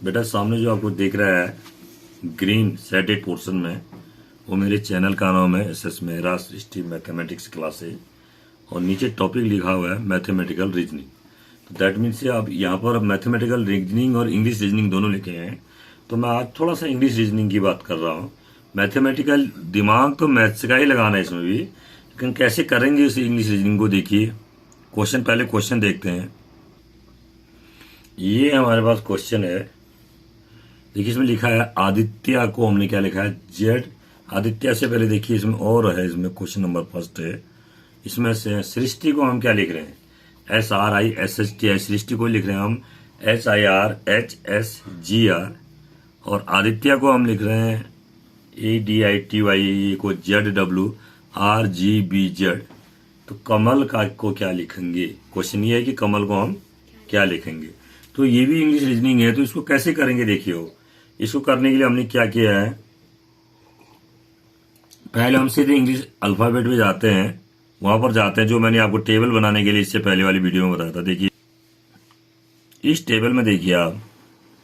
बेटा सामने जो आपको दिख रहा है ग्रीन सेटेड पोर्शन में, वो मेरे चैनल का नाम है SS मेहरा सृष्टि मैथमेटिक्स क्लासेज, और नीचे टॉपिक लिखा हुआ है मैथमेटिकल रीजनिंग। तो दैट मीन्स आप यहाँ पर मैथमेटिकल रीजनिंग और इंग्लिश रीजनिंग दोनों लिखे हैं। तो मैं आज थोड़ा सा इंग्लिश रीजनिंग की बात कर रहा हूँ। मैथमेटिकल दिमाग तो मैथ्स का ही लगाना है इसमें भी, लेकिन कैसे करेंगे इस इंग्लिश रीजनिंग को देखिए। पहले क्वेश्चन देखते हैं। ये हमारे पास क्वेश्चन है, देखिए इसमें लिखा है आदित्य को हमने क्या लिखा है जेड। आदित्य से पहले देखिए इसमें और है, इसमें क्वेश्चन नंबर फर्स्ट है। इसमें से सृष्टि को हम क्या लिख रहे हैं SRISHTI, सृष्टि को लिख रहे हैं हम HIRHSGR, और आदित्य को हम लिख रहे हैं ADITY को ZWRGBZ। तो कमल का को क्या लिखेंगे, क्वेश्चन ये है कि कमल को हम क्या लिखेंगे। तो ये भी इंग्लिश रीजनिंग है, तो इसको कैसे करेंगे देखिए। इसको करने के लिए हमने क्या किया है, पहले हम सीधे इंग्लिश अल्फाबेट में जाते हैं, वहां पर जाते हैं जो मैंने आपको टेबल बनाने के लिए इससे पहले वाली वीडियो में बताया था। देखिए इस टेबल में देखिए आप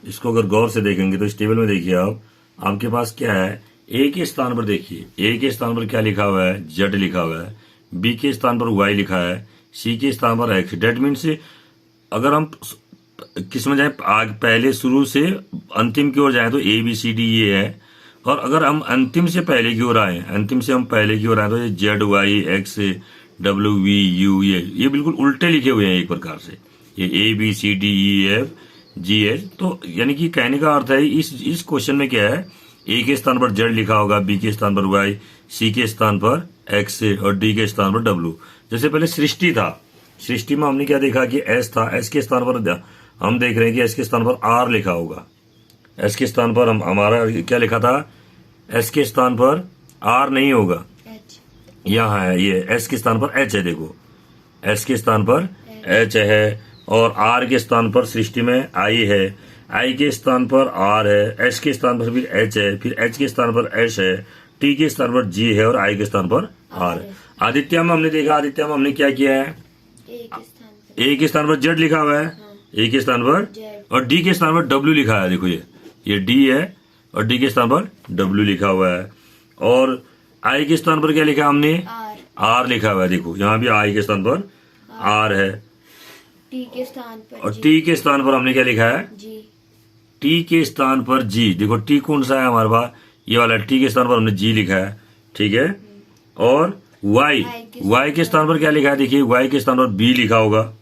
इसको अगर गौर से देखेंगे तो इस टेबल में देखिए आप, आपके पास क्या है, ए के स्थान पर देखिए, ए के स्थान पर क्या लिखा हुआ है जेड लिखा हुआ है, बी के स्थान पर वाई लिखा है, सी के स्थान पर एक्स। डेट मीन्स अगर हम किस में जाए आगे पहले शुरू से अंतिम की ओर जाए तो ABCD ये है, और अगर हम अंतिम से पहले की ओर आए, अंतिम से हम पहले की ओर आए तो ये ZYXWVU ये बिल्कुल उल्टे लिखे हुए हैं एक प्रकार से, ये ABCDEFGH। तो यानी कि कहने का अर्थ है इस क्वेश्चन में क्या है, ए के स्थान पर जेड लिखा होगा, बी के स्थान पर वाई, सी के स्थान पर एक्स और डी के स्थान पर W। जैसे पहले सृष्टि था, सृष्टि में हमने क्या देखा कि S था, S के स्थान पर हम देख रहे हैं कि S के स्थान पर R लिखा होगा। S के स्थान पर हमारा क्या लिखा था, S के स्थान पर R नहीं होगा, यहाँ है ये S के स्थान पर H है। देखो S के स्थान पर H है, और R के स्थान पर सृष्टि में I है, I के स्थान पर R है, S के स्थान पर फिर H है, फिर H के स्थान पर S है, T के स्थान पर G है, और I के स्थान पर R है। आदित्य में हमने देखा, आदित्य में हमने क्या किया है, A के स्थान पर Z लिखा हुआ है, A के स्थान पर, और D के स्थान पर W लिखा है। देखो ये D है और D के स्थान पर W लिखा हुआ है, और I के स्थान पर क्या लिखा हमने R लिखा हुआ है। देखो यहाँ भी I के स्थान पर R है, T के स्थान पर और T के स्थान पर हमने क्या लिखा है T के स्थान पर G। देखो T कौन सा है हमारे पास, ये वाला T के स्थान पर हमने G लिखा है, ठीक है। और Y के स्थान पर क्या लिखा है, देखिए Y के स्थान पर B लिखा होगा,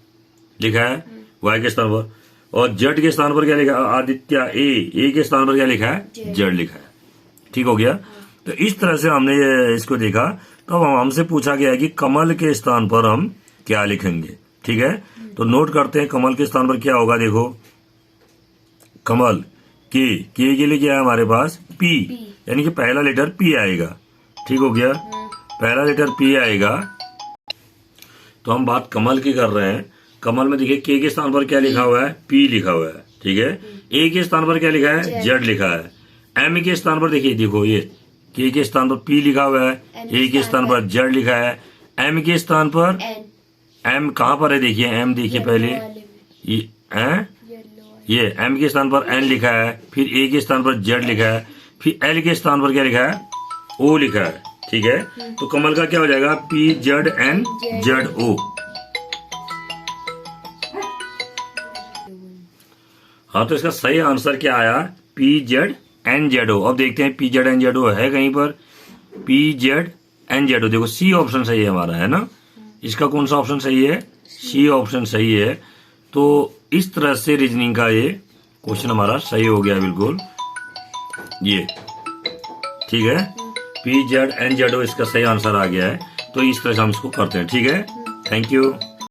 लिखा है Y के स्थान पर, और Z के स्थान पर क्या लिखा है आदित्य A के स्थान पर क्या लिखा है Z लिखा है, ठीक हो गया। तो इस तरह से हमने इसको देखा। तो हमसे पूछा गया है कि कमल के स्थान पर हम क्या लिखेंगे, ठीक है। तो नोट करते हैं कमल के स्थान पर क्या होगा। देखो कमल के लिए क्या है हमारे पास P, यानी कि पहला लेटर P आएगा, ठीक हो गया, पहला लेटर P आएगा। तो हम बात कमल की कर रहे हैं। कमल में देखिए K के स्थान पर क्या लिखा हुआ है P लिखा हुआ है, ठीक है। A के स्थान पर क्या लिखा है Z लिखा है। M के स्थान पर देखिए, देखो ये K के स्थान पर P लिखा हुआ है, A के स्थान पर Z लिखा है, M के स्थान पर M कहाँ पर है, देखिए M देखिए पहले ये M के स्थान पर N लिखा है, फिर A के स्थान पर Z लिखा है, फिर L के स्थान पर क्या लिखा है O लिखा है, ठीक है। तो कमल का क्या हो जाएगा PZNZO। हाँ, तो इसका सही आंसर क्या आया PZNZO। अब देखते हैं PZNZO है कहीं पर, PZNZO देखो C ऑप्शन सही है हमारा, है ना। इसका कौन सा ऑप्शन सही है, C ऑप्शन सही है। तो इस तरह से रीजनिंग का ये क्वेश्चन हमारा सही हो गया बिल्कुल, ये ठीक है। PZNZO इसका सही आंसर आ गया है। तो इस तरह से हम इसको करते हैं, ठीक है। Thank you.